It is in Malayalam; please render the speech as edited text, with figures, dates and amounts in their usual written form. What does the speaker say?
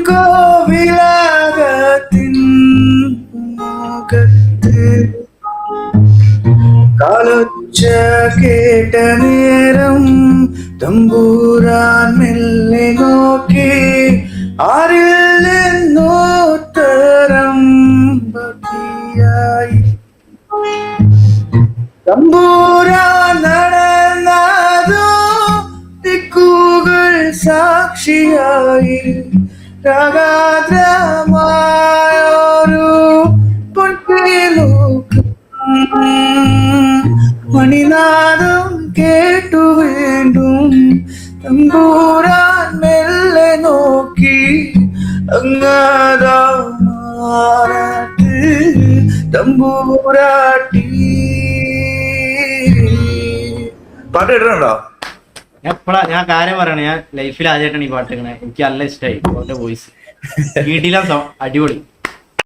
കോവിലകത്തിൻ മുഖത്ത് കാലൊച്ച കേട്ട നേരം തമ്പൂരാൻ മെല്ലെ നോക്കി ആരില്ലെന്നോത്തരം ബാക്കിയായി. തമ്പൂരാൻ നടന്നതോ ദിക്കുകൾ സാക്ഷിയായി. രാഗാദ്രമായൊരു പൊട്ടിലൂക്ക് മണിനാദം കേട്ടു വീണ്ടും തമ്പൂരാൻ മെല്ലെ നോക്കി അങ്ങതാ മാറത്ത് തമ്പൂരാട്ടി. പാട്ട് കേട്ടിട്ടുണ്ടോ? ഞാൻ കാര്യം പറയണേ, ഞാൻ ലൈഫിൽ ആദ്യമായിട്ടാണ് ഈ പാട്ട് കേൾക്കണേ. എനിക്ക് നല്ല ഇഷ്ടമായി അവന്റെ വോയിസ്. വീട്ടിലെ അടിപൊളി.